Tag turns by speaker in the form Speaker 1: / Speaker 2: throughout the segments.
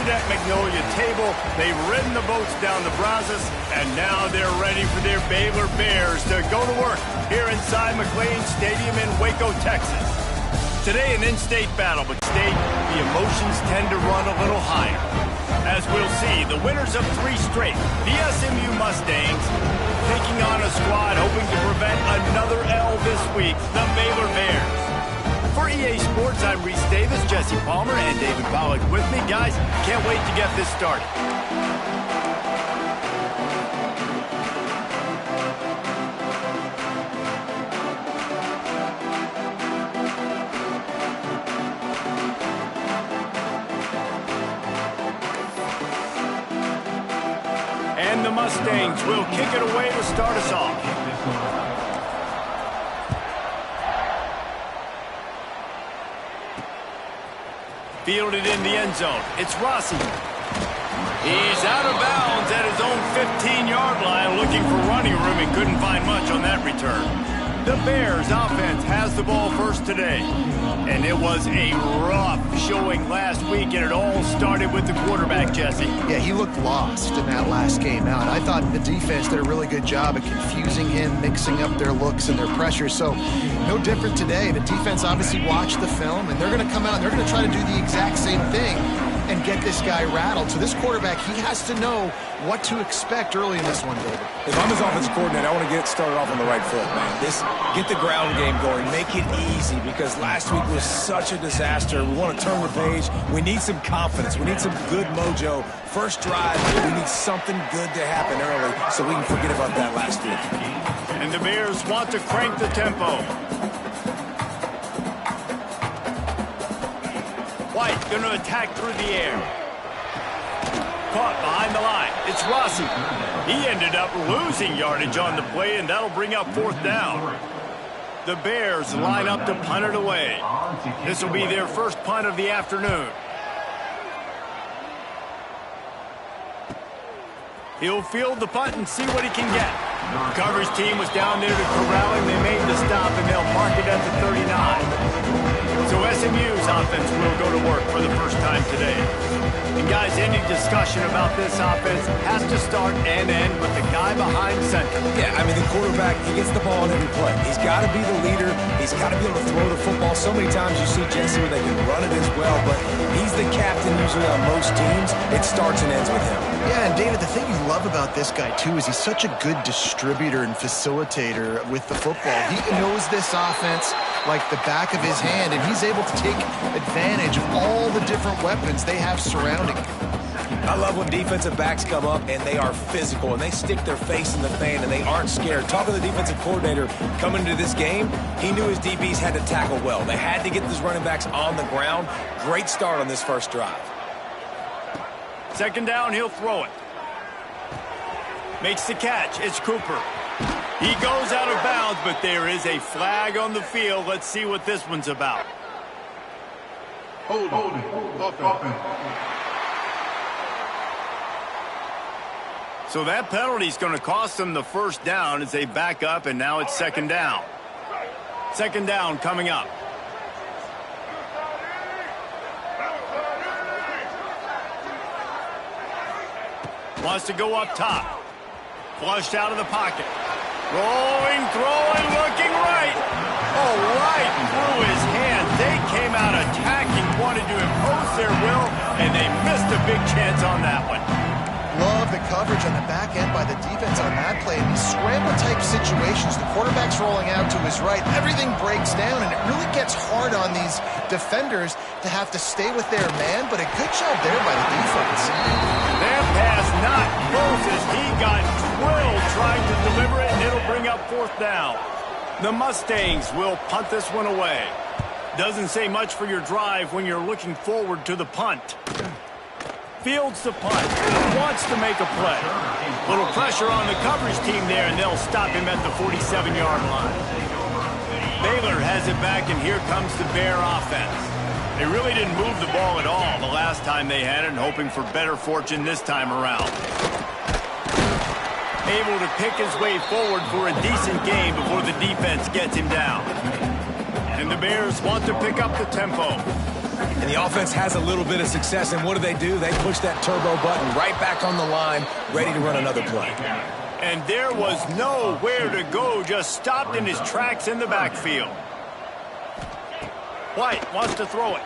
Speaker 1: at Magnolia Table. They've ridden the boats down the Brazos, and now they're ready for their Baylor Bears to go to work here inside McLean Stadium in Waco, Texas. Today, an in-state battle, but state, the emotions tend to run a little higher. As we'll see, the winners of 3 straight, the SMU Mustangs, taking on a squad hoping to prevent another L this week, the Baylor Bears. For EA Sports, I'm Reese Davis, Jesse Palmer, and David Pollack with me. Guys, can't wait to get this started. And the Mustangs will kick it away to start us off. Fielded in the end zone. It's Rossi. He's out of bounds at his own 15-yard line, looking for running room and couldn't find much on that return. The Bears offense has the ball first today. And it was a rough showing last week, and it all started with the quarterback, Jesse.
Speaker 2: Yeah, he looked lost in that last game out. I thought the defense did a really good job of confusing him, mixing up their looks and their pressure. So no different today. The defense obviously watched the film, and they're going to come out and they're going to try to do the exact same thing and get this guy rattled. So this quarterback, he has to know what to expect early in this one, David.
Speaker 3: If I'm his offensive coordinator, I want to get started off on the right foot, man. Get the ground game going. Make it easy, because last week was such a disaster. We want to turn the page. We need some confidence. We need some good mojo. First drive, we need something good to happen early so we can forget about that last week.
Speaker 1: And the Bears want to crank the tempo. White going to attack through the air. Caught behind the line. It's Rossi. He ended up losing yardage on the play, and that'll bring up 4th down. The Bears line up to punt it away. This will be their first punt of the afternoon. He'll field the punt and see what he can get. The coverage team was down there to corral him. They made the stop, and they'll mark it at the 39. So SMU's offense will go to work for the first time today. And guys, any discussion about this offense has to start and end with the guy behind center.
Speaker 3: Yeah, I mean, the quarterback, he gets the ball on every play. He's got to be the leader. He's got to be able to throw the football. So many times you see Jesse where they can run it as well, but he's the captain usually on most teams. It starts and ends with him.
Speaker 2: Yeah, and David, the thing you love about this guy, too, is he's such a good distributor and facilitator with the football. He knows this offense like the back of his hand, and he's able to take advantage of all the different weapons they have surrounding him.
Speaker 3: I love when defensive backs come up and they are physical and they stick their face in the fan and they aren't scared. Talking to the defensive coordinator coming into this game, he knew his DBs had to tackle well. They had to get those running backs on the ground. Great start on this first drive.
Speaker 1: 2nd down, he'll throw it. Makes the catch. It's Cooper. He goes out of bounds, but there is a flag on the field. Let's see what this one's about.
Speaker 4: Hold it.
Speaker 1: So that penalty is going to cost them the 1st down as they back up, and now it's 2nd down. 2nd down coming up. Wants to go up top. Flushed out of the pocket. Rolling, throwing, looking right. Oh, right through his hands. They came out attacking, wanted to impose their will, and they missed a big chance on that one.
Speaker 2: Love the coverage on the back end by the defense on that play. In these scramble-type situations, the quarterback's rolling out to his right. Everything breaks down, and it really gets hard on these defenders to have to stay with their man, but a good job there by the defense.
Speaker 1: That pass not close as he got drilled trying to deliver it, and it'll bring up 4th down. The Mustangs will punt this one away. Doesn't say much for your drive when you're looking forward to the punt. Fields the punt. Wants to make a play. Little pressure on the coverage team there, and they'll stop him at the 47-yard line. Baylor has it back, and here comes the Bear offense. They really didn't move the ball at all the last time they had it, and hoping for better fortune this time around. Able to pick his way forward for a decent game before the defense gets him down. And the Bears want to pick up the tempo.
Speaker 3: And the offense has a little bit of success, and what do? They push that turbo button right back on the line, ready to run another play.
Speaker 1: And there was nowhere to go, just stopped in his tracks in the backfield. White wants to throw it.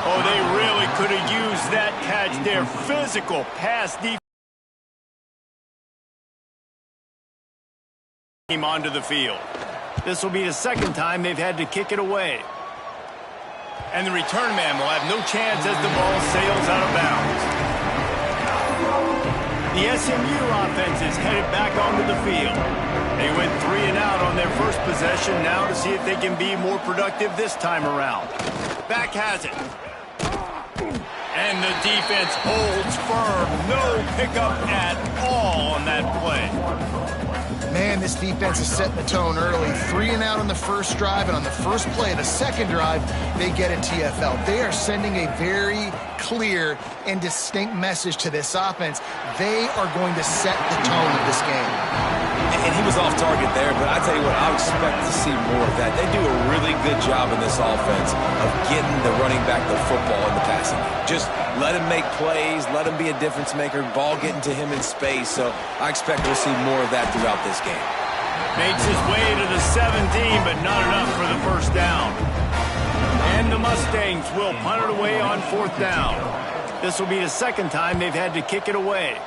Speaker 1: Oh, they really could have used that catch there. Physical pass defense. Onto the field. This will be the second time they've had to kick it away. And the return man will have no chance as the ball sails out of bounds. The SMU offense is headed back onto the field. They went 3 and out on their first possession, now to see if they can be more productive this time around. Back has it. And the defense holds firm. No pickup at all on that play.
Speaker 2: Man, this defense is setting the tone early. 3 and out on the first drive, and on the first play of the second drive, they get a TFL. They are sending a very clear and distinct message to this offense. They are going to set the tone of this game.
Speaker 3: And he was off target there, but I tell you what, I expect to see more of that. They do a really good job in this offense of getting the running back the football in the passing game. Just let him make plays, let him be a difference maker, ball getting to him in space. So I expect we'll see more of that throughout this game.
Speaker 1: Makes his way to the 17, but not enough for the first down. And the Mustangs will punt it away on 4th down. This will be the second time they've had to kick it away.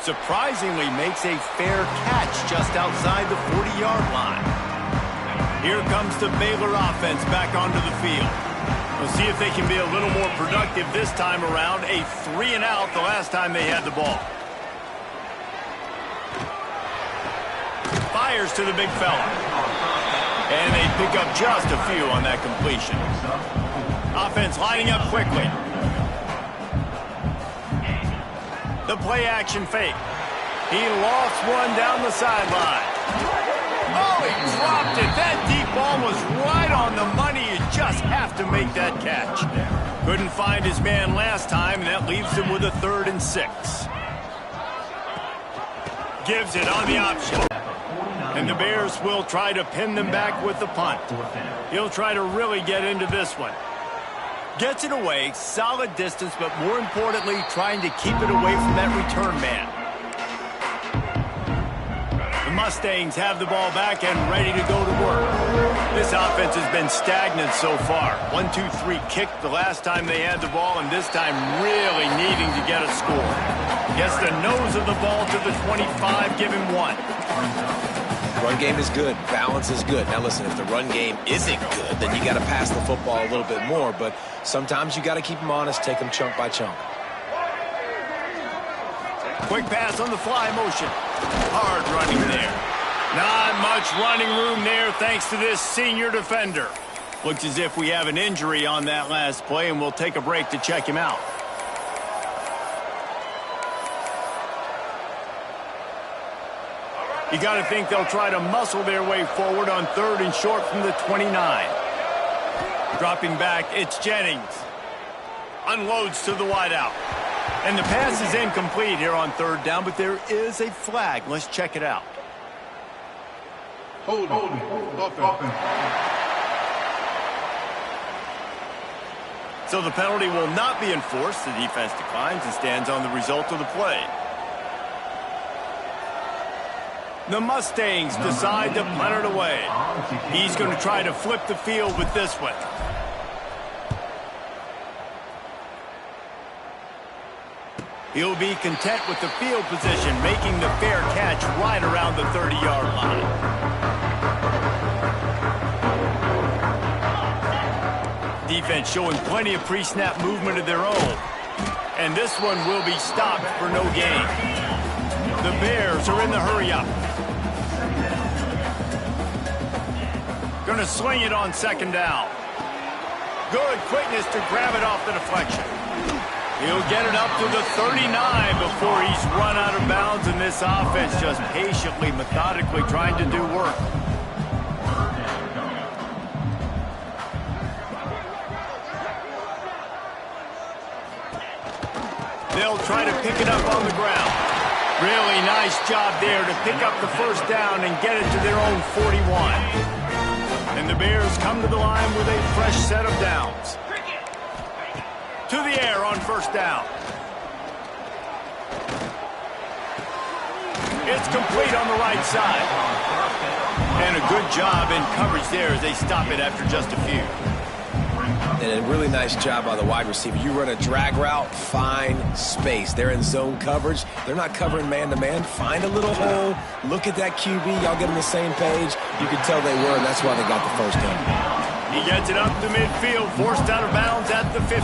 Speaker 1: Surprisingly makes a fair catch just outside the 40-yard line. Here comes the Baylor offense back onto the field. We'll see if they can be a little more productive this time around. A 3 and out the last time they had the ball. Fires to the big fella. And they pick up just a few on that completion. Offense lining up quickly. The play action fake. He lost one down the sideline. Oh, he dropped it. That deep ball was right on the money. You just have to make that catch. Couldn't find his man last time, and that leaves him with a 3rd and 6. Gives it on the option. And the Bears will try to pin them back with the punt. He'll try to really get into this one. Gets it away, solid distance, but more importantly, trying to keep it away from that return man. The Mustangs have the ball back and ready to go to work. This offense has been stagnant so far. 1-2-3 kick the last time they had the ball, and this time really needing to get a score. Gets the nose of the ball to the 25, give him 1.
Speaker 3: Run game is good. Balance is good. Now listen, if the run game isn't good, then you got to pass the football a little bit more. But sometimes you got to keep them honest, take them chunk by chunk.
Speaker 1: Quick pass on the fly motion. Hard running there. Not much running room there thanks to this senior defender. Looks as if we have an injury on that last play, and we'll take a break to check him out. You got to think they'll try to muscle their way forward on 3rd and short from the 29. Dropping back, it's Jennings. Unloads to the wideout. And the pass is incomplete here on 3rd down, but there is a flag. Let's check it out.
Speaker 4: Hold on.
Speaker 1: So the penalty will not be enforced. The defense declines and stands on the result of the play. The Mustangs decide to punt it away. He's going to try to flip the field with this one. He'll be content with the field position, making the fair catch right around the 30-yard line. Defense showing plenty of pre-snap movement of their own. And this one will be stopped for no gain. The Bears are in the hurry-up. Going to sling it on 2nd down. Good quickness to grab it off the deflection. He'll get it up to the 39 before he's run out of bounds, and this offense just patiently, methodically trying to do work. They'll try to pick it up on the ground. Really nice job there to pick up the first down and get it to their own 41. And the Bears come to the line with a fresh set of downs. To the air on first down. It's complete on the right side. And a good job in coverage there as they stop it after just a few.
Speaker 3: And a really nice job by the wide receiver. You run a drag route, find space. They're in zone coverage. They're not covering man-to-man. Find a little hole. Look at that QB. Y'all get on the same page. You can tell they were, and that's why they got the first down.
Speaker 1: He gets it up to midfield, forced out of bounds at the 50.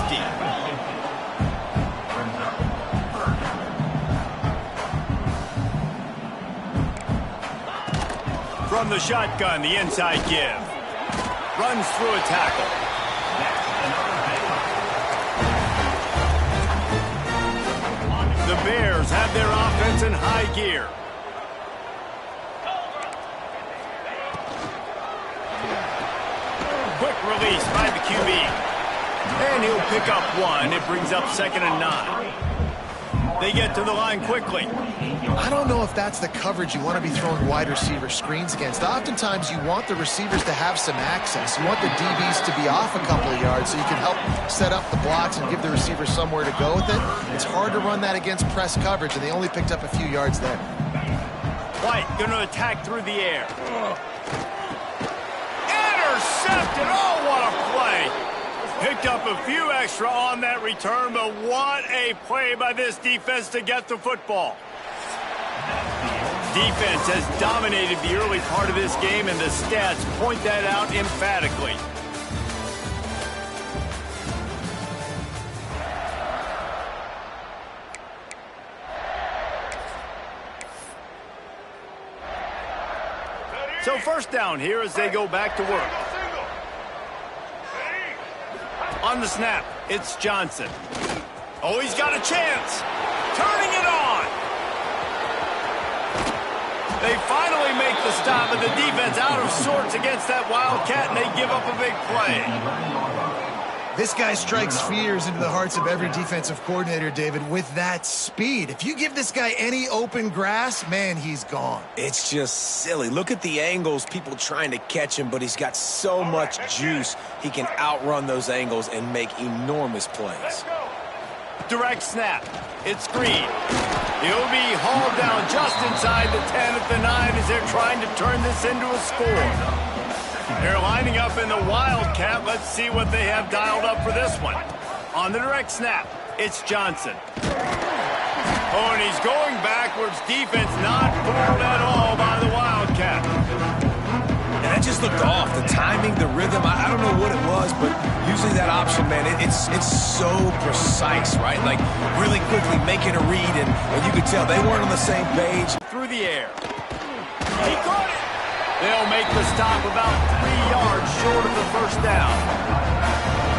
Speaker 1: From the shotgun, the inside give. Runs through a tackle. The Bears have their offense in high gear. Quick release by the QB. And he'll pick up one. It brings up 2nd and 9. They get to the line quickly.
Speaker 2: I don't know if that's the coverage you want to be throwing wide receiver screens against. Oftentimes, you want the receivers to have some access. You want the DBs to be off a couple of yards so you can help set up the blocks and give the receivers somewhere to go with it. It's hard to run that against press coverage, and they only picked up a few yards there.
Speaker 1: White going to attack through the air. Intercepted! Oh, what a play! Picked up a few extra on that return, but what a play by this defense to get the football. Defense has dominated the early part of this game, and the stats point that out emphatically. So first down here as they go back to work. On the snap, it's Johnson. Oh, he's got a chance. Turning it on. They finally make the stop, and the defense out of sorts against that Wildcat, and they give up a big play.
Speaker 2: This guy strikes fears into the hearts of every defensive coordinator, David, with that speed. If you give this guy any open grass, man, he's gone.
Speaker 3: It's just silly. Look at the angles, people trying to catch him, but he's got so much juice. He can outrun those angles and make enormous plays.
Speaker 1: Direct snap. It's Green. He'll be hauled down just inside the 10 at the 9 as they're trying to turn this into a score. They're lining up in the Wildcat. Let's see what they have dialed up for this one. On the direct snap, it's Johnson. Oh, and he's going backwards. Defense not fooled at all by the Wildcat.
Speaker 3: And that just looked off. The timing, the rhythm, I don't know what it was, but usually that option, man, it's so precise, right? Like really quickly making a read, and you could tell they weren't on the same page.
Speaker 1: Through the air. He caught it. They'll make the stop about 3 yards short of the first down.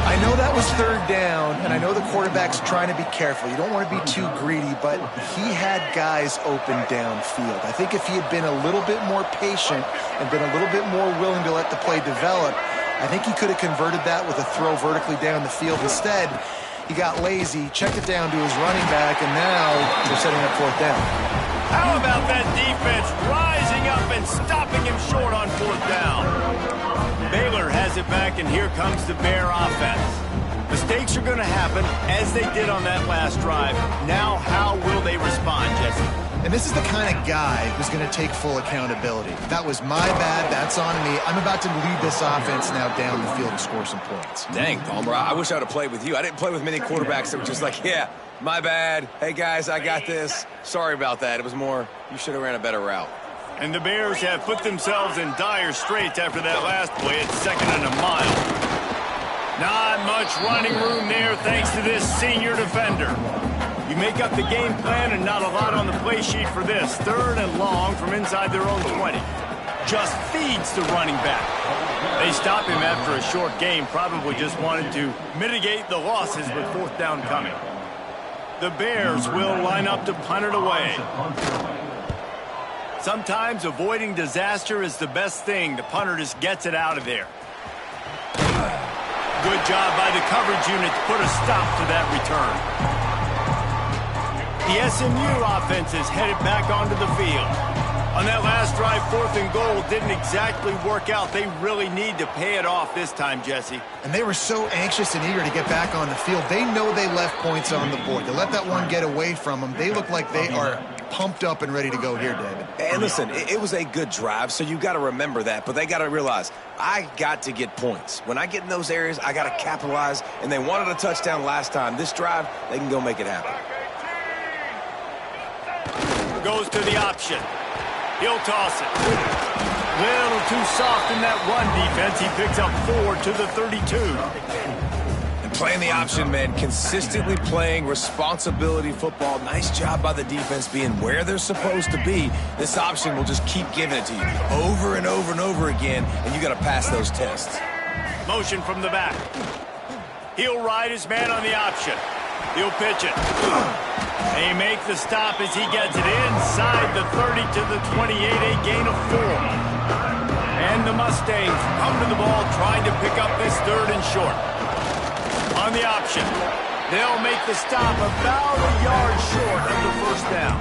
Speaker 2: I know that was 3rd down, and I know the quarterback's trying to be careful. You don't want to be too greedy, but he had guys open downfield. I think if he had been a little bit more patient and been a little bit more willing to let the play develop, I think he could have converted that with a throw vertically down the field. Instead, he got lazy, checked it down to his running back, and now they're setting up 4th down.
Speaker 1: How about that defense rising up and stopping him short on 4th down? Baylor has it back, and here comes the Bear offense. Mistakes are going to happen, as they did on that last drive. Now, how will they respond, Jesse?
Speaker 2: And this is the kind of guy who's going to take full accountability. That was my bad. That's on me. I'm about to lead this offense now down the field and score some points.
Speaker 3: Dang, Palmer, I wish I would have played with you. I didn't play with many quarterbacks that were just like, yeah, my bad. Hey, guys, I got this. Sorry about that. It was more, you should have ran a better route.
Speaker 1: And the Bears have put themselves in dire straits after that last play. It's 2nd and a mile. Not much running room there thanks to this senior defender. You make up the game plan and not a lot on the play sheet for this. 3rd and long from inside their own 20. Just feeds the running back. They stop him after a short game. Probably just wanted to mitigate the losses with 4th down coming. The Bears will line up to punt it away. Sometimes avoiding disaster is the best thing. The punter just gets it out of there. Good job by the coverage unit to put a stop to that return. The SMU offense is headed back onto the field. On that last drive, 4th and goal didn't exactly work out. They really need to pay it off this time, Jesse.
Speaker 2: And they were so anxious and eager to get back on the field. They know they left points on the board. To let that one get away from them, they look like they are pumped up and ready to go here, David.
Speaker 3: And listen, it was a good drive, so you got to remember that. But they got to realize, I got to get points. When I get in those areas, I got to capitalize. And they wanted a touchdown last time. This drive, they can go make it happen.
Speaker 1: Goes to the option. He'll toss it. Little too soft in that run defense. He picks up 4 to the 32.
Speaker 3: And playing the option, man, consistently playing responsibility football. Nice job by the defense being where they're supposed to be. This option will just keep giving it to you over and over and over again, and you got to pass those tests.
Speaker 1: Motion from the back. He'll ride his man on the option. He'll pitch it. They make the stop as he gets it inside the 30 to the 28, a gain of 4. And the Mustangs come to the ball trying to pick up this 3rd and short. On the option, they'll make the stop about a yard short of the 1st down.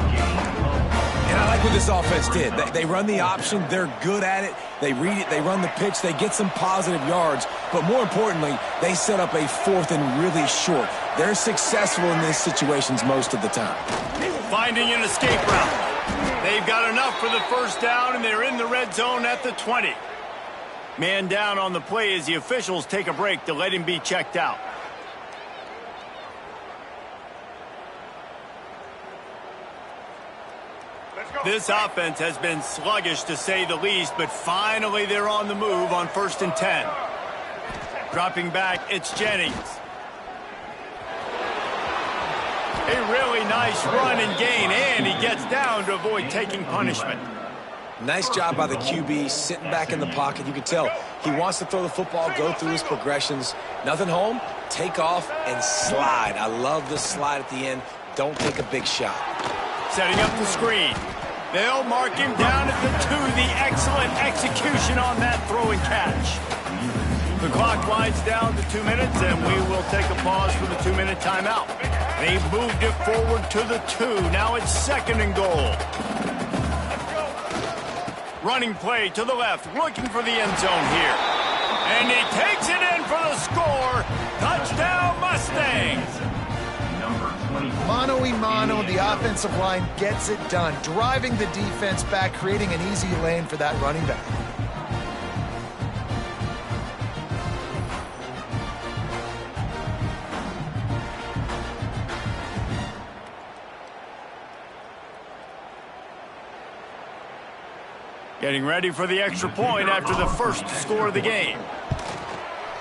Speaker 3: And I like what this offense did. They run the option. They're good at it. They read it. They run the pitch. They get some positive yards. But more importantly, they set up a 4th and really short. They're successful in these situations most of the time.
Speaker 1: Finding an escape route. They've got enough for the 1st down, and they're in the red zone at the 20. Man down on the play as the officials take a break to let him be checked out. This offense has been sluggish, to say the least, but finally they're on the move on 1st and 10. Dropping back, it's Jennings. A really nice run and gain, and he gets down to avoid taking punishment.
Speaker 3: Nice job by the QB, sitting back in the pocket. You can tell he wants to throw the football, go through his progressions. Nothing home, take off, and slide. I love the slide at the end. Don't take a big shot.
Speaker 1: Setting up the screen. They'll mark him down at the 2. The excellent execution on that throw and catch. The clock winds down to 2 minutes, and we will take a pause for the 2-minute timeout. They've moved it forward to the 2. Now it's 2nd and goal. Running play to the left, looking for the end zone here. And he takes it in for the score. Touchdown, Mustangs.
Speaker 2: Mano-a-mano, the offensive line gets it done, driving the defense back, creating an easy lane for that running back.
Speaker 1: Getting ready for the extra point after the first score of the game.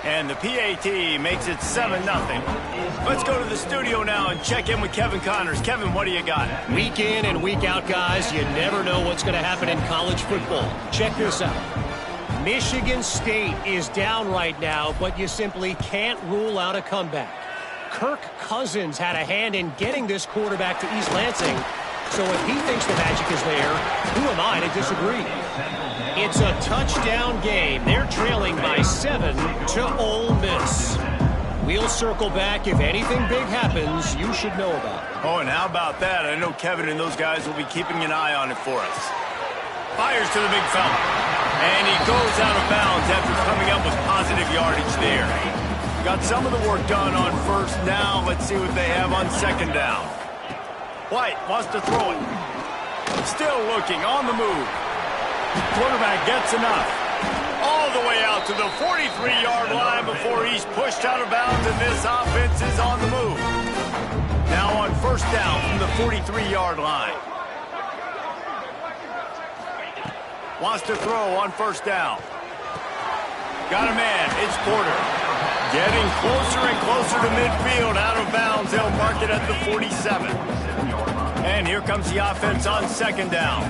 Speaker 1: And the PAT makes it 7-0. Let's go to the studio now and check in with Kevin Connors. Kevin, what do you got?
Speaker 4: Week in and week out, guys, you never know what's going to happen in college football. Check this out. Michigan State is down right now, but you simply can't rule out a comeback. Kirk Cousins had a hand in getting this quarterback to East Lansing, so if he thinks the magic is there, who am I to disagree? It's a touchdown game. They're trailing by 7 to Ole Miss. We'll circle back. If anything big happens, you should know about it.
Speaker 1: Oh, and how about that? I know Kevin and those guys will be keeping an eye on it for us. Fires to the big fella. And he goes out of bounds after coming up with positive yardage there. Got some of the work done on 1st down. Let's see what they have on 2nd down. White wants to throw it. Still looking, on the move. Quarterback gets enough. All the way out to the 43-yard line before he's pushed out of bounds, and this offense is on the move. Now on 1st down from the 43-yard line. Wants to throw on 1st down. Got a man. It's Porter. Getting closer and closer to midfield. Out of bounds. They'll mark it at the 47. And here comes the offense on 2nd down.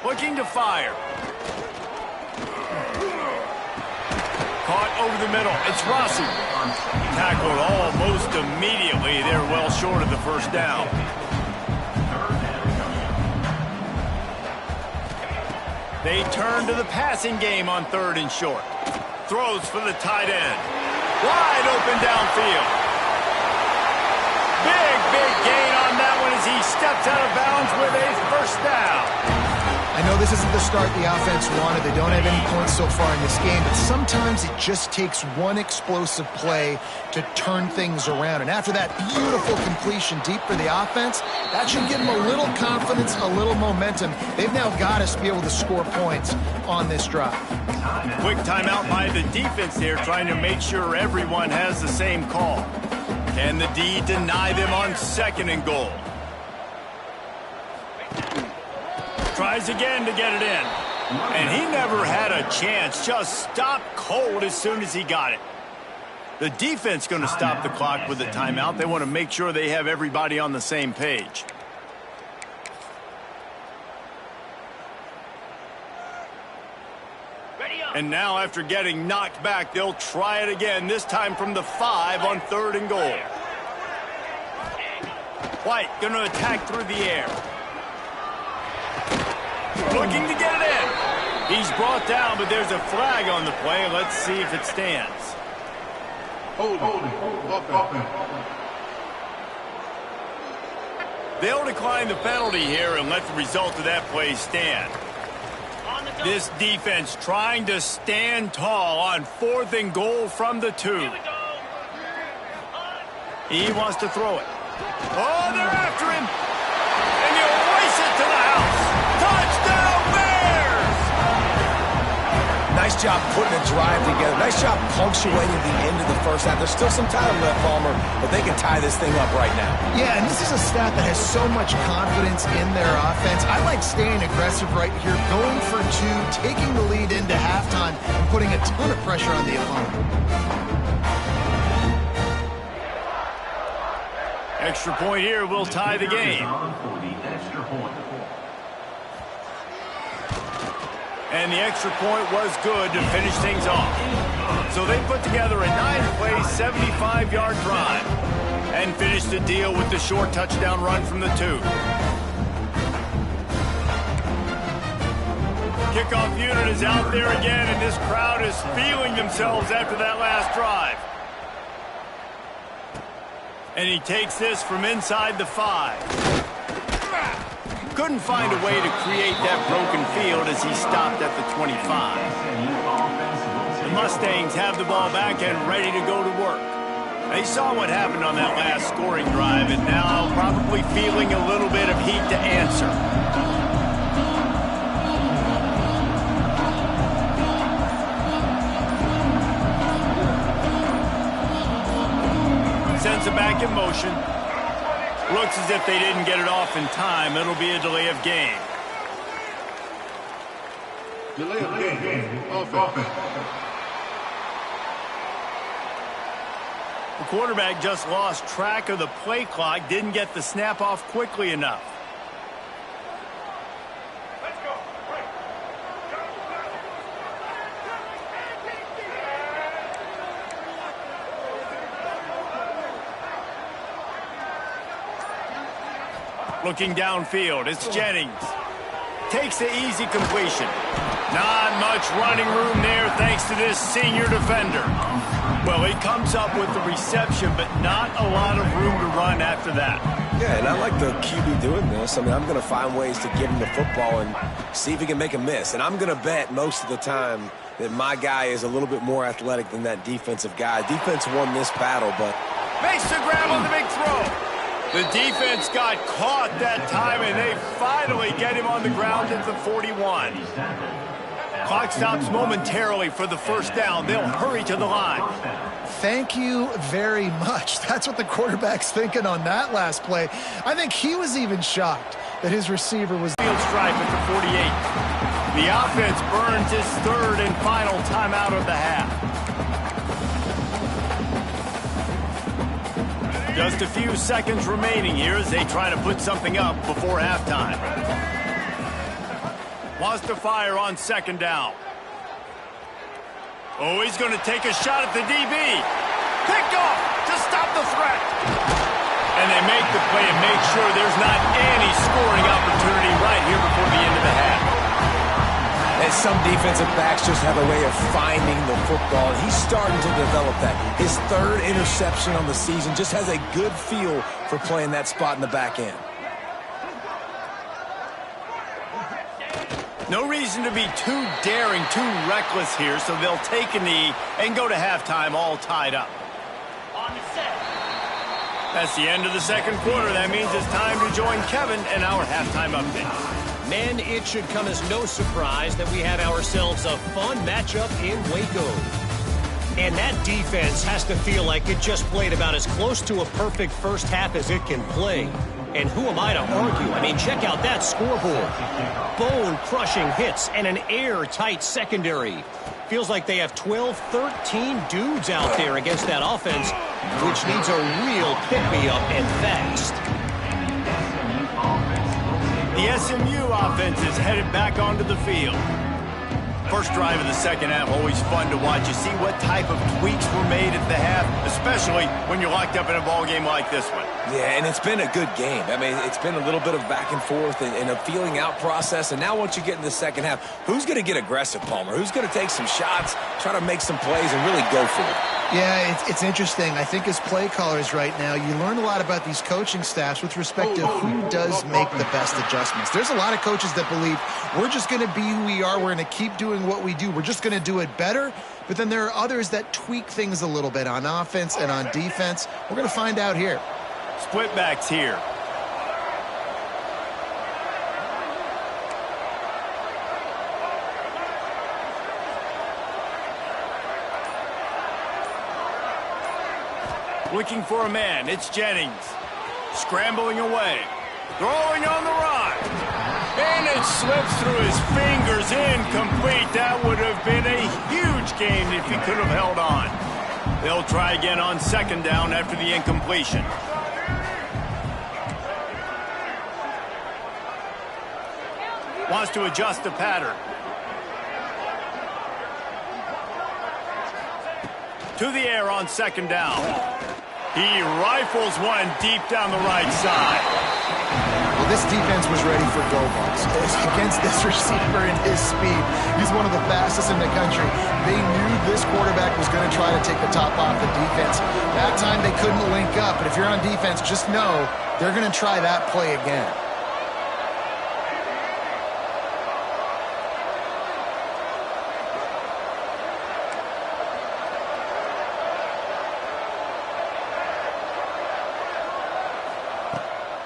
Speaker 1: Looking to fire. Caught over the middle. It's Rossi. Tackled almost immediately. They're well short of the 1st down. They turn to the passing game on 3rd and short. Throws for the tight end. Wide open downfield. Big gain on that one as he steps out of bounds with a first down.
Speaker 2: I know this isn't the start the offense wanted. They don't have any points so far in this game, but sometimes it just takes one explosive play to turn things around. And after that beautiful completion deep for the offense, that should give them a little confidence, a little momentum. They've now got us to be able to score points on this drive.
Speaker 1: Quick timeout by the defense there, trying to make sure everyone has the same call. Can the D deny them on 2nd and goal? Tries again to get it in. And he never had a chance. Just stopped cold as soon as he got it. The defense going to stop the clock with a timeout. They want to make sure they have everybody on the same page. And now after getting knocked back, they'll try it again, this time from the 5 on 3rd and goal. White going to attack through the air. Looking to get it in. He's brought down, but there's a flag on the play. Let's see if it stands. They'll decline the penalty here and let the result of that play stand. This defense trying to stand tall on 4th and goal from the 2. He wants to throw it. Oh, they're after him. And he'll race it to the house. Touchdown, Bears!
Speaker 3: Nice job putting a drive together. Nice job punctuating the end of the first half. There's still some time left, Palmer, but they can tie this thing up right now.
Speaker 2: Yeah, and this is a staff that has so much confidence in their offense. I like staying aggressive right here, going for 2, taking the lead into halftime, and putting a ton of pressure on the opponent.
Speaker 1: Extra point here will tie the game. And the extra point was good to finish things off. So they put together a 9-play, 75-yard drive and finished the deal with the short touchdown run from the 2. Kickoff unit is out there again, and this crowd is feeling themselves after that last drive. And he takes this from inside the 5. Couldn't find a way to create that broken field as he stopped at the 25. The Mustangs have the ball back and ready to go to work. They saw what happened on that last scoring drive and now probably feeling a little bit of heat to answer. Sends it back in motion. Looks as if they didn't get it off in time. It'll be a delay of game.
Speaker 5: Delay of game. Offense.
Speaker 1: The quarterback just lost track of the play clock. Didn't get the snap off quickly enough. Looking downfield, it's Jennings. Takes the easy completion. Not much running room there thanks to this senior defender. Well, he comes up with the reception, but not a lot of room to run after that.
Speaker 3: Yeah, and I like the QB doing this. I mean, I'm going to find ways to give him the football and see if he can make a miss. And I'm going to bet most of the time that my guy is a little bit more athletic than that defensive guy. Defense won this battle, but...
Speaker 1: Makes the grab on the big throw. The defense got caught that time, and they finally get him on the ground at the 41. Clock stops momentarily for the first down. They'll hurry to the line.
Speaker 2: Thank you very much. That's what the quarterback's thinking on that last play. I think he was even shocked that his receiver was...
Speaker 1: Field stripe at the 48. The offense burns his 3rd and final timeout of the half. Just a few seconds remaining here as they try to put something up before halftime. Wants to fire on 2nd down. Oh, he's going to take a shot at the DB. Picked off to stop the threat. And they make the play and make sure there's not any scoring opportunity right here before the end of the half.
Speaker 3: And some defensive backs just have a way of finding the football, and he's starting to develop that. His third interception on the season, just has a good feel for playing that spot in the back end.
Speaker 1: No reason to be too daring, too reckless here, so they'll take a knee and go to halftime all tied up. That's the end of the second quarter. That means it's time to join Kevin and our halftime update.
Speaker 4: Men, it should come as no surprise that we have ourselves a fun matchup in Waco. And that defense has to feel like it just played about as close to a perfect first half as it can play. And who am I to argue? I mean, check out that scoreboard. Bone-crushing hits and an airtight secondary. Feels like they have 12, 13 dudes out there against that offense, which needs a real pick-me-up and fast.
Speaker 1: The SMU offense is headed back onto the field. First drive of the second half, always fun to watch. You see what type of tweaks were made at the half, especially when you're locked up in a ball game like this one.
Speaker 3: Yeah, and it's been a good game. I mean, it's been a little bit of back and forth and a feeling out process. And now once you get in the second half, who's going to get aggressive, Palmer? Who's going to take some shots, try to make some plays, and really go for it?
Speaker 2: Yeah, it's interesting. I think as play callers right now, you learn a lot about these coaching staffs with respect to who does make the best adjustments. There's a lot of coaches that believe we're just going to be who we are. We're going to keep doing what we do. We're just going to do it better. But then there are others that tweak things a little bit on offense and on defense. We're going to find out here.
Speaker 1: Split backs here. Looking for a man. It's Jennings. Scrambling away. Throwing on the run. And it slips through his fingers. Incomplete. That would have been a huge gain if he could have held on. They'll try again on second down after the incompletion. Wants to adjust the pattern. To the air on second down. He rifles one deep down the right side.
Speaker 2: Well, this defense was ready for go balls. Against this receiver and his speed, he's one of the fastest in the country. They knew this quarterback was going to try to take the top off the defense. That time they couldn't link up, but if you're on defense, just know they're going to try that play again.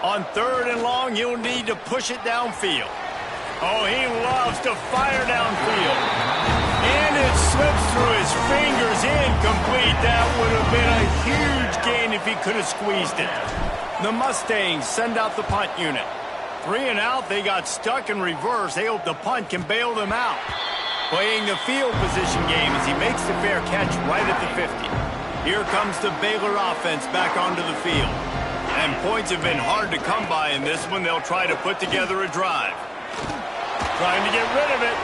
Speaker 1: On third and long, you'll need to push it downfield. Oh, he loves to fire downfield. And it slips through his fingers. Incomplete. That would have been a huge gain if he could have squeezed it. The Mustangs send out the punt unit. 3 and out, they got stuck in reverse. They hope the punt can bail them out. Playing the field position game as he makes the fair catch right at the 50. Here comes the Baylor offense back onto the field. And points have been hard to come by in this one. They'll try to put together a drive. Trying to get rid of it.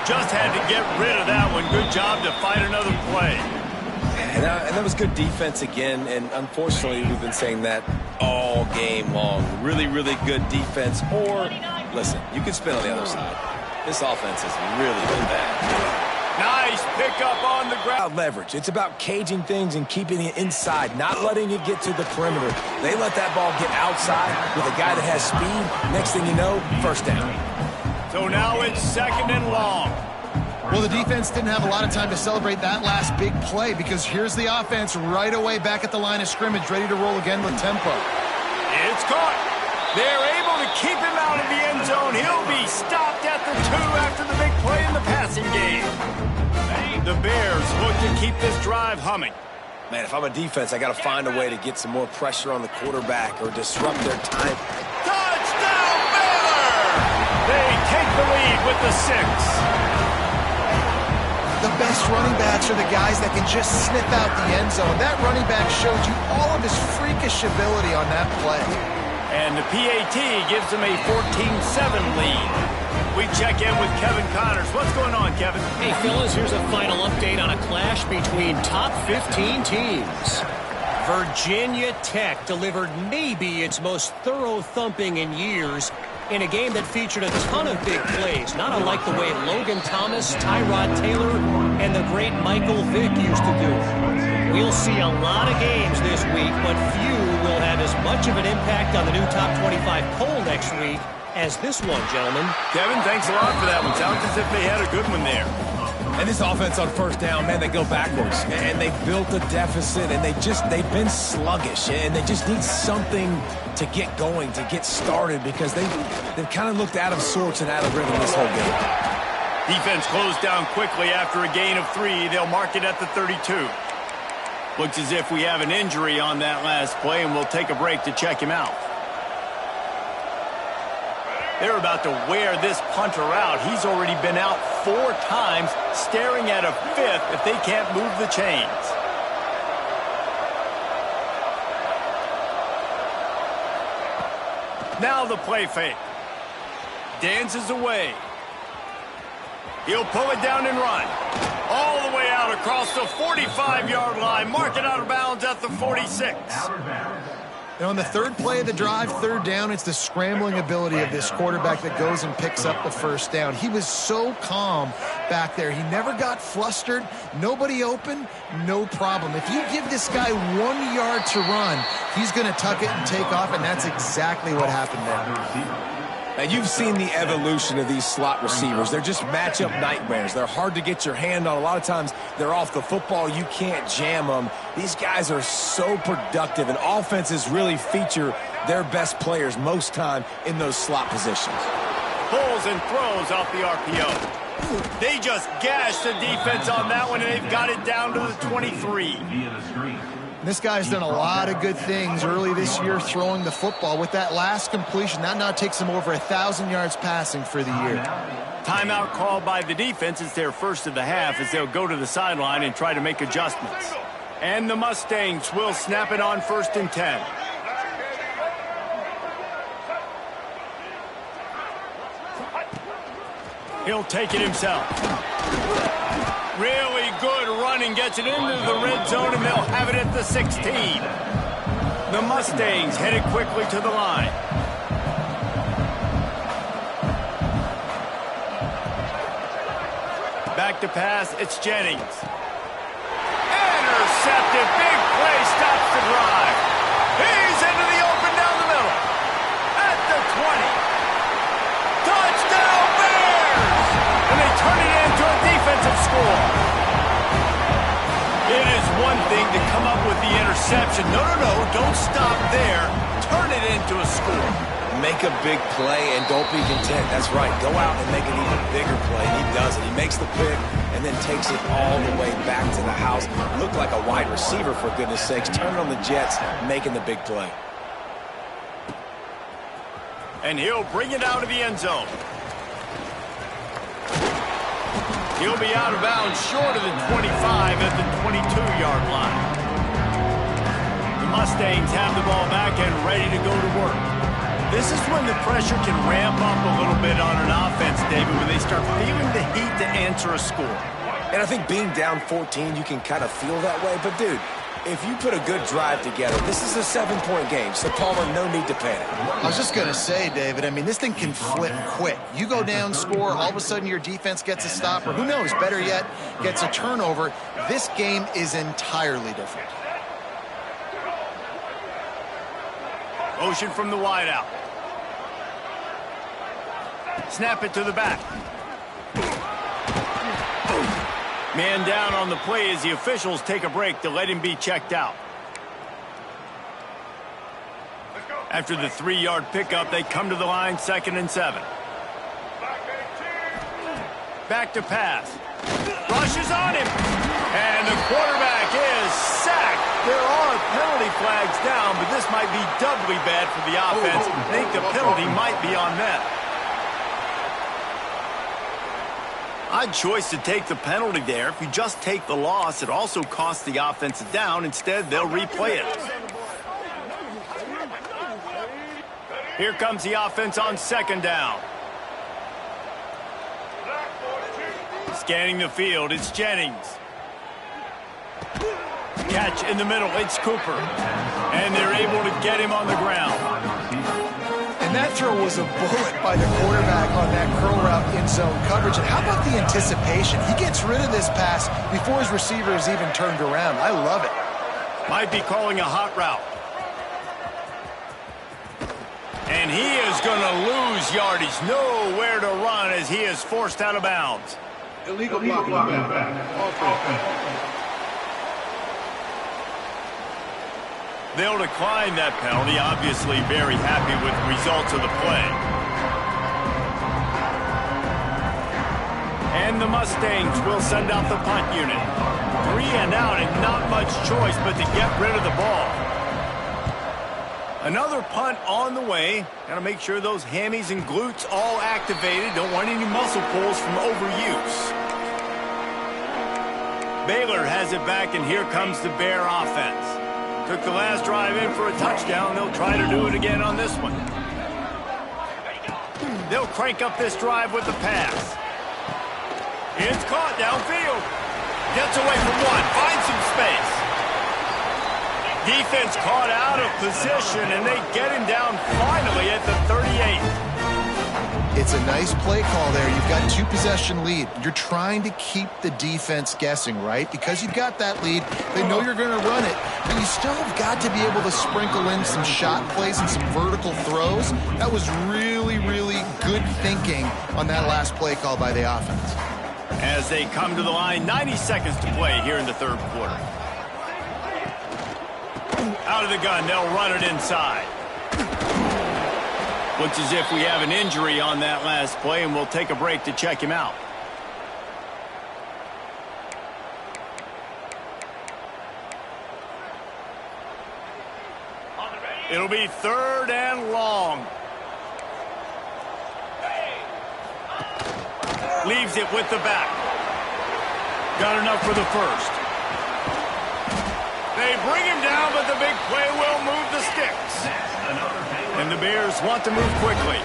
Speaker 1: Just had to get rid of that one. Good job to find another play.
Speaker 3: And that was good defense again. And unfortunately, we've been saying that all game long. Really, really good defense. Or, listen, you can spin on the other side. This offense has really been bad.
Speaker 1: Nice pickup on the ground.
Speaker 3: Leverage. It's about caging things and keeping it inside, not letting it get to the perimeter. They let that ball get outside with a guy that has speed. Next thing you know, first down.
Speaker 1: So now it's second and long.
Speaker 2: Well, the defense didn't have a lot of time to celebrate that last big play because here's the offense right away back at the line of scrimmage, ready to roll again with tempo.
Speaker 1: It's caught. They're able to keep him out of the end zone. He'll be stopped at the 2 after the big play in the passing game. The Bears look to keep this drive humming.
Speaker 3: Man, if I'm a defense, I got to find a way to get some more pressure on the quarterback or disrupt their time.
Speaker 1: Touchdown, Baylor! They take the lead with the 6.
Speaker 2: The best running backs are the guys that can just snip out the end zone. That running back showed you all of his freakish ability on that play.
Speaker 1: And the PAT gives them a 14-7 lead. We check in with Kevin Connors. What's going on, Kevin?
Speaker 4: Hey, fellas, here's a final update on a clash between top 15 teams. Virginia Tech delivered maybe its most thorough thumping in years in a game that featured a ton of big plays, not unlike the way Logan Thomas, Tyrod Taylor, and the great Michael Vick used to do it. We'll see a lot of games this week, but few will have as much of an impact on the new Top 25 poll next week as this one, gentlemen.
Speaker 1: Kevin, thanks a lot for that one. Sounds as if they had a good one there.
Speaker 3: And this offense on first down, man, they go backwards. And they built a deficit, and they've been sluggish. And they just need something to get going, to get started, because they've kind of looked out of sorts and out of rhythm this whole game.
Speaker 1: Defense closed down quickly after a gain of 3. They'll mark it at the 32. Looks as if we have an injury on that last play, and we'll take a break to check him out. They're about to wear this punter out. He's already been out 4 times, staring at a 5th if they can't move the chains. Now the play fake. Dances away. He'll pull it down and run. All the way out across the 45-yard line. Mark it out of bounds at the 46.
Speaker 2: And on the third play of the drive, third down, it's the scrambling ability of this quarterback that goes and picks up the first down. He was so calm back there. He never got flustered. Nobody open, no problem. If you give this guy 1 yard to run, he's going to tuck it and take off, and that's exactly what happened there.
Speaker 3: Now, you've seen the evolution of these slot receivers. They're just matchup nightmares. They're hard to get your hand on. A lot of times, they're off the football. You can't jam them. These guys are so productive, and offenses really feature their best players most time in those slot positions.
Speaker 1: Pulls and throws off the RPO. They just gashed the defense on that one, and they've got it down to the 23.
Speaker 2: This guy's done a lot of good things early this year throwing the football. With that last completion, that now takes him over 1,000 yards passing for the year.
Speaker 1: Timeout called by the defense. It's their first of the half as they'll go to the sideline and try to make adjustments. And the Mustangs will snap it on 1st and 10. He'll take it himself. Really good running, gets it into the red zone, and they'll have it at the 16. The Mustangs headed quickly to the line. Back to pass, it's Jennings. Intercepted, big play, stops the drive. He's into the open down the middle. At the 20. Touchdown Bears! And they turn it into a defensive score. It is one thing to come up with the interception. No, don't stop there. Turn it into a score.
Speaker 3: Make a big play and don't be content. That's right. Go out and make an even bigger play. He does it. He makes the pick and then takes it all the way back to the house. Looked like a wide receiver, for goodness sakes. Turn on the Jets, making the big play.
Speaker 1: And he'll bring it out of the end zone. He'll be out of bounds short of the 25 at the 22-yard line. The Mustangs have the ball back and ready to go to work. This is when the pressure can ramp up a little bit on an offense, David, when they start feeling the heat to answer a score.
Speaker 3: And I think being down 14, you can kind of feel that way. But, dude, if you put a good drive together, this is a 7-point game. So, Palmer, no need to panic.
Speaker 2: I was just going to say, David, I mean, this thing can flip quick. You go down, score, all of a sudden your defense gets a stop, or who knows, better yet, gets a turnover. This game is entirely different.
Speaker 1: Motion from the wideout. Snap it to the back. Man down on the play as the officials take a break to let him be checked out. After the 3-yard pickup, they come to the line, 2nd and 7. Back to pass. Rushes on him. And the quarterback is sacked. There are penalty flags down, but this might be doubly bad for the offense. I think the penalty might be on them. Odd choice to take the penalty there. If you just take the loss, it also costs the offense down. Instead, they'll replay it. Here comes the offense on 2nd down. Scanning the field, it's Jennings. Catch in the middle, it's Cooper. And they're able to get him on the ground.
Speaker 2: And that throw was a bullet by the quarterback on that curl route in zone coverage. And how about the anticipation? He gets rid of this pass before his receiver is even turned around. I love it.
Speaker 1: Might be calling a hot route. And he is going to lose yardage. Nowhere to run as he is forced out of bounds.
Speaker 5: Illegal blocking back. Offense.
Speaker 1: They'll decline that penalty. Obviously very happy with the results of the play. And the Mustangs will send out the punt unit. 3 and out and not much choice but to get rid of the ball. Another punt on the way. Got to make sure those hammies and glutes all activated. Don't want any muscle pulls from overuse. Baylor has it back, and here comes the Bear offense. Took the last drive in for a touchdown. They'll try to do it again on this one. They'll crank up this drive with the pass. It's caught downfield. Gets away from one. Finds some space. Defense caught out of position, and they get him down finally at the 38.
Speaker 2: It's a nice play call there. You've got 2-possession lead. You're trying to keep the defense guessing, right? Because you've got that lead, they know you're going to run it, but you still have got to be able to sprinkle in some shot plays and some vertical throws. That was really, really good thinking on that last play call by the offense.
Speaker 1: As they come to the line, 90 seconds to play here in the third quarter. Out of the gun, they'll run it inside. Looks as if we have an injury on that last play, and we'll take a break to check him out. It'll be 3rd and long. Leaves it with the back. Got enough for the first. They bring him down, but the big play will move the sticks. And the Bears want to move quickly.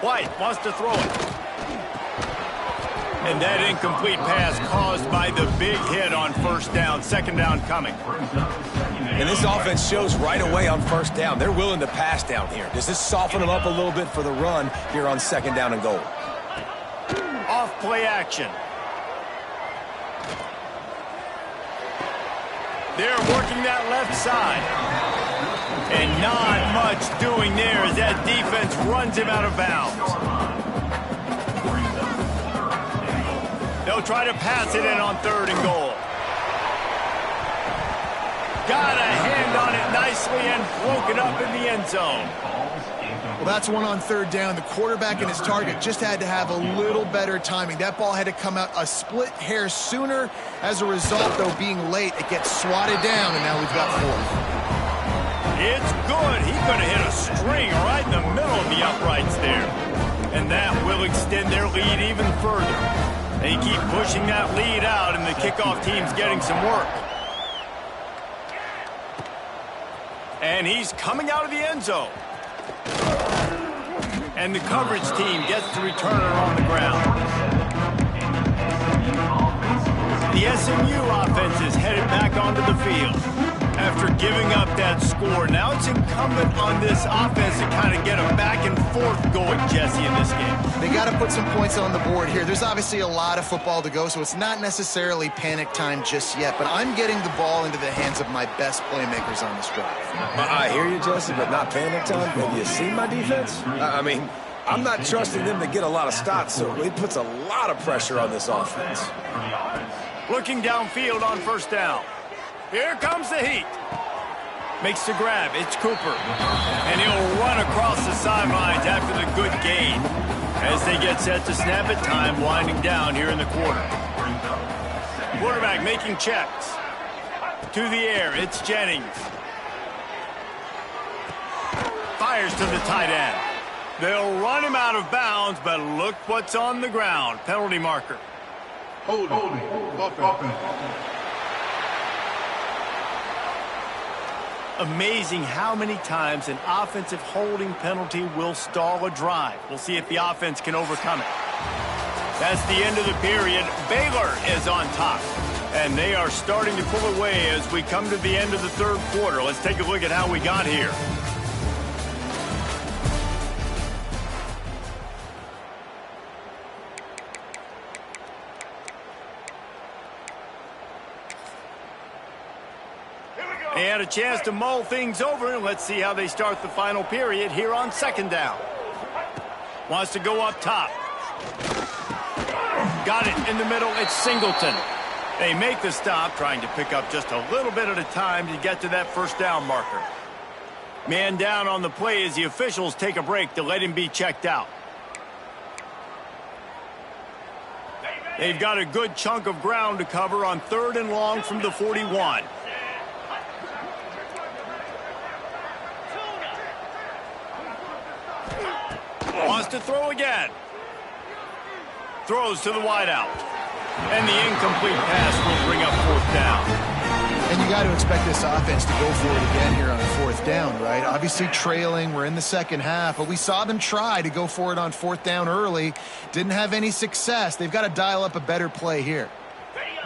Speaker 1: White wants to throw it. And that incomplete pass caused by the big hit on first down. 2nd down coming.
Speaker 3: And this offense shows right away on first down. They're willing to pass down here. Does this soften them up a little bit for the run here on 2nd down and goal?
Speaker 1: Off play action. They're working that left side. And not much doing there as that defense runs him out of bounds. They'll try to pass it in on 3rd and goal. Got a hand on it nicely and broke it up in the end zone.
Speaker 2: Well, that's one on 3rd down. The quarterback and his target just had to have a little better timing. That ball had to come out a split hair sooner. As a result, though, being late, it gets swatted down, and now we've got 4th.
Speaker 1: It's good. He's going to hit a string right in the middle of the uprights there. And that will extend their lead even further. They keep pushing that lead out, and the kickoff team's getting some work. And he's coming out of the end zone. And the coverage team gets the returner on the ground. The SMU offense is headed back onto the field. After giving up that score, now it's incumbent on this offense to kind of get a back and forth going, Jesse, in this game.
Speaker 2: They got to put some points on the board here. There's obviously a lot of football to go, so it's not necessarily panic time just yet, but I'm getting the ball into the hands of my best playmakers on this drive.
Speaker 3: I hear you, Jesse, but not panic time. Have you seen my defense? I mean, I'm not trusting them to get a lot of stops, so it puts a lot of pressure on this offense.
Speaker 1: Looking downfield on first down. Here comes the heat. Makes the grab. It's Cooper. And he'll run across the sidelines after the good gain. As they get set to snap it, time winding down here in the quarter. Quarterback making checks. To the air, it's Jennings. Fires to the tight end. They'll run him out of bounds, but look what's on the ground. Penalty marker.
Speaker 5: Holding. Offense.
Speaker 1: Amazing how many times an offensive holding penalty will stall a drive. We'll see if the offense can overcome it. That's the end of the period. Baylor is on top. And they are starting to pull away as we come to the end of the third quarter. Let's take a look at how we got here. They had a chance to mull things over. Let's see how they start the final period here on second down. Wants to go up top. Got it in the middle. It's Singleton. They make the stop, trying to pick up just a little bit at a time to get to that first down marker. Man down on the play as the officials take a break to let him be checked out. They've got a good chunk of ground to cover on 3rd and long from the 41. Wants to throw again. Throws to the wideout. And the incomplete pass will bring up 4th down.
Speaker 2: And you got to expect this offense to go for it again here on 4th down, right? Obviously trailing, we're in the second half, but we saw them try to go for it on 4th down early. Didn't have any success. They've got to dial up a better play here.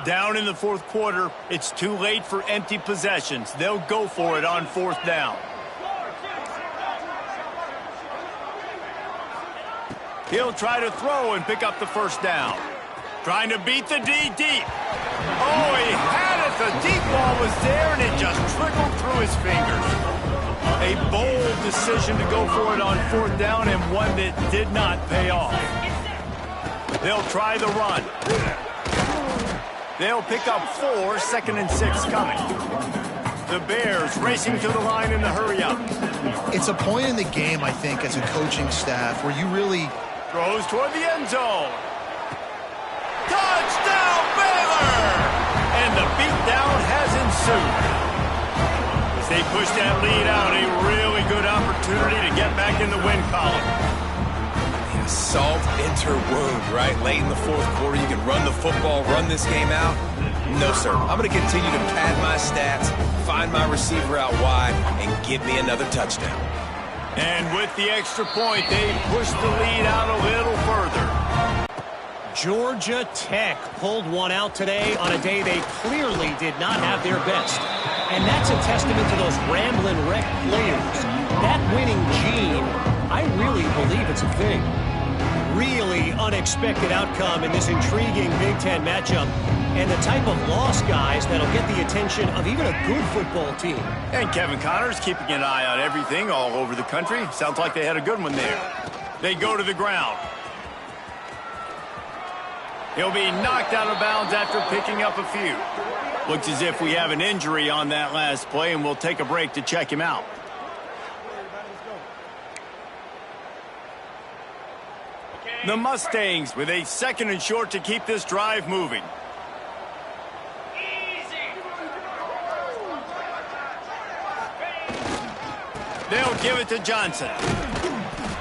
Speaker 1: Down in the 4th quarter, it's too late for empty possessions. They'll go for it on 4th down. He'll try to throw and pick up the first down. Trying to beat the D deep. Oh, he had it. The deep ball was there, and it just trickled through his fingers. A bold decision to go for it on 4th down, and one that did not pay off. They'll try the run. They'll pick up 4, 2nd and 6 coming. The Bears racing to the line in the hurry-up.
Speaker 2: It's a point in the game, I think, as a coaching staff where you really...
Speaker 1: Throws toward the end zone. Touchdown, Baylor! And the beatdown has ensued. As they push that lead out, a really good opportunity to get back in the win column.
Speaker 3: Yeah, salt enter wound, right? Late in the 4th quarter, you can run the football, run this game out. No, sir. I'm going to continue to pad my stats, find my receiver out wide, and get me another touchdown.
Speaker 1: And with the extra point, they push the lead out a little further.
Speaker 4: Georgia Tech pulled one out today on a day they clearly did not have their best. And that's a testament to those rambling wreck players. That winning gene, I really believe it's a thing. Really unexpected outcome in this intriguing Big Ten matchup. And the type of loss, guys, that'll get the attention of even a good football team.
Speaker 1: And Kevin Connors keeping an eye on everything all over the country. Sounds like they had a good one there. They go to the ground. He'll be knocked out of bounds after picking up a few. Looks as if we have an injury on that last play, and we'll take a break to check him out. The Mustangs with a 2nd and short to keep this drive moving. They'll give it to Johnson.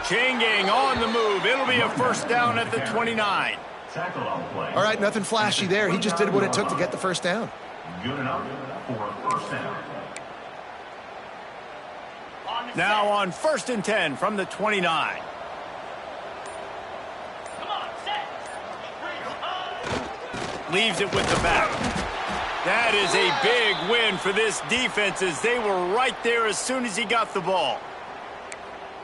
Speaker 1: Changing on the move. It'll be a first down at the 29.
Speaker 2: All right, nothing flashy there. He just did what it took to get the first down.
Speaker 6: Good enough for a first down.
Speaker 1: Now on 1st and 10 from the 29. Leaves it with the back. That is a big win for this defense as they were right there as soon as he got the ball.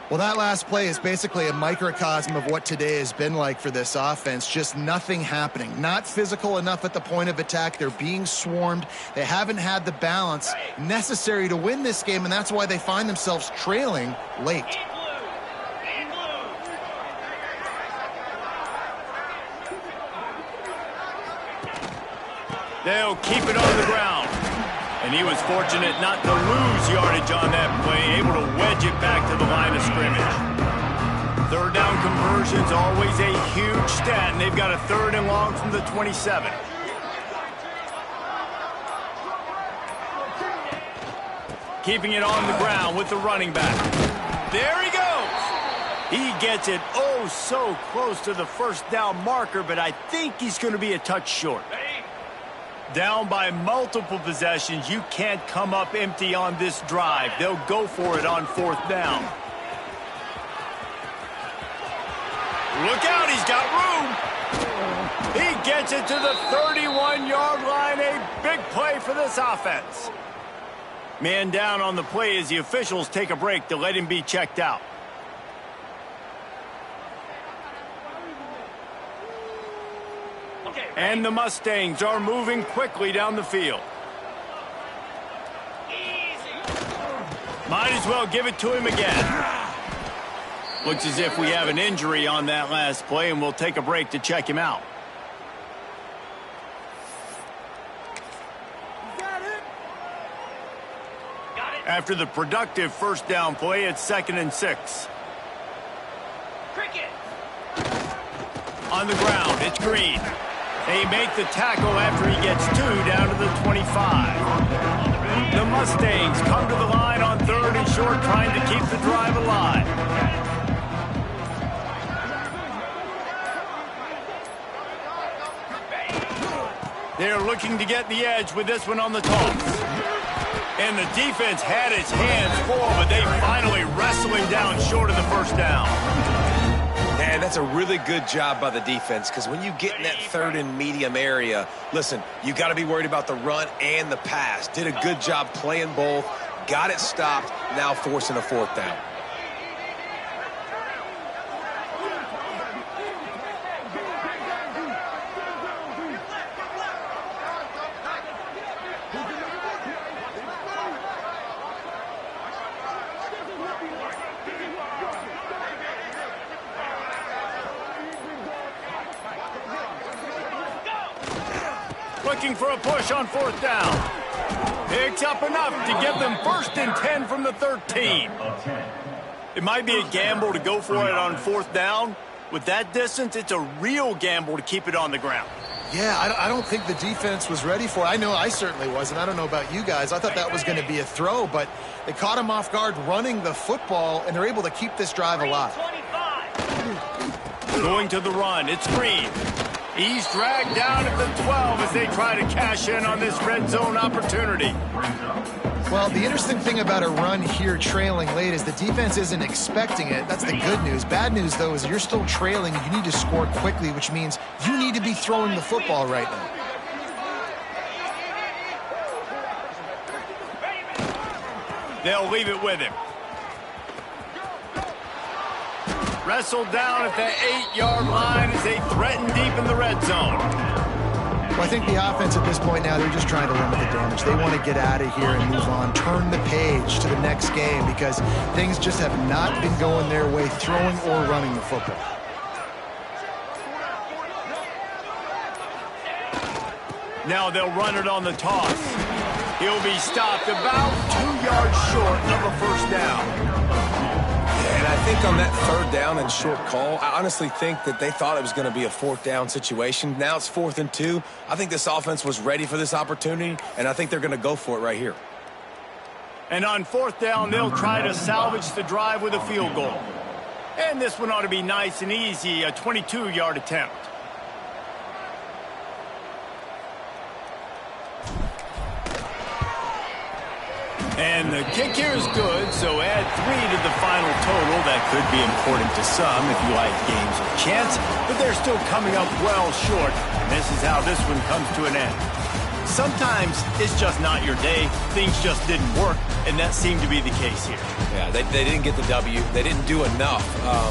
Speaker 2: Well, that last play is basically a microcosm of what today has been like for this offense. Just nothing happening. Not physical enough at the point of attack. They're being swarmed. They haven't had the balance necessary to win this game, and that's why they find themselves trailing late.
Speaker 1: They'll keep it on the ground. And he was fortunate not to lose yardage on that play, able to wedge it back to the line of scrimmage. 3rd down conversions, always a huge stat, and they've got a 3rd and long from the 27. Keeping it on the ground with the running back. There he goes. He gets it oh so close to the first down marker, but I think he's going to be a touch short. Down by multiple possessions, you can't come up empty on this drive. They'll go for it on 4th down. Look out, he's got room. He gets it to the 31-yard line. A big play for this offense. Man down on the play as the officials take a break to let him be checked out. And the Mustangs are moving quickly down the field. Might as well give it to him again. Looks as if we have an injury on that last play, and we'll take a break to check him out. After the productive first down play, it's 2nd and 6. On the ground, it's Green. They make the tackle after he gets 2 down to the 25. The Mustangs come to the line on 3rd and short, trying to keep the drive alive. They're looking to get the edge with this one on the toss. And the defense had its hands full, but they finally wrestle him down short of the first down.
Speaker 3: And that's a really good job by the defense, because when you get in that 3rd and medium area, listen, you got to be worried about the run and the pass. Did a good job playing both, got it stopped, now forcing a 4th down.
Speaker 1: Looking for a push on 4th down. Picks up enough to give them 1st and 10 from the 13. It might be a gamble to go for it on 4th down. With that distance, it's a real gamble to keep it on the ground.
Speaker 2: Yeah, I don't think the defense was ready for it. I know I certainly wasn't. I don't know about you guys. I thought that was going to be a throw, but they caught him off guard running the football, and they're able to keep this drive alive.
Speaker 1: Going to the run, it's Green. He's dragged down at the 12 as they try to cash in on this red zone opportunity.
Speaker 2: Well, the interesting thing about a run here trailing late is the defense isn't expecting it. That's the good news. Bad news, though, is you're still trailing. You need to score quickly, which means you need to be throwing the football right now.
Speaker 1: They'll leave it with him. Wrestled down at the 8-yard line as they threaten deep in the red zone.
Speaker 2: Well, I think the offense at this point now, they're just trying to limit the damage. They want to get out of here and move on, turn the page to the next game, because things just have not been going their way, throwing or running the football.
Speaker 1: Now they'll run it on the toss. He'll be stopped about 2 yards short of a 1st down.
Speaker 3: And I think on that 3rd down and short call, I honestly think that they thought it was going to be a 4th down situation. Now it's 4th and 2. I think this offense was ready for this opportunity, and I think they're going to go for it right here.
Speaker 1: And on 4th down, they'll try to salvage the drive with a field goal. And this one ought to be nice and easy, a 22-yard attempt. And the kick here is good, so add 3 to the final total. That could be important to some if you like games of chance, but they're still coming up well short, and this is how this one comes to an end. Sometimes it's just not your day. Things just didn't work, and that seemed to be the case here.
Speaker 3: Yeah, they didn't get the W. They didn't do enough.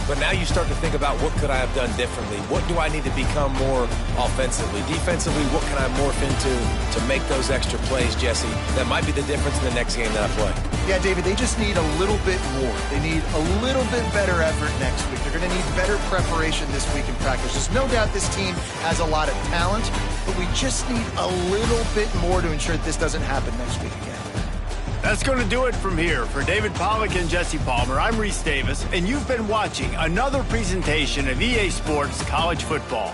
Speaker 3: But now you start to think about, what could I have done differently? What do I need to become more offensively? Defensively, what can I morph into to make those extra plays, Jesse? That might be the difference in the next game that I play.
Speaker 2: Yeah, David, they just need a little bit more. They need a little bit better effort next week. They're going to need better preparation this week in practice. There's no doubt this team has a lot of talent, but we just need a little bit more to ensure that this doesn't happen next week again.
Speaker 1: That's going to do it from here. For David Pollack and Jesse Palmer, I'm Reese Davis, and you've been watching another presentation of EA Sports College Football.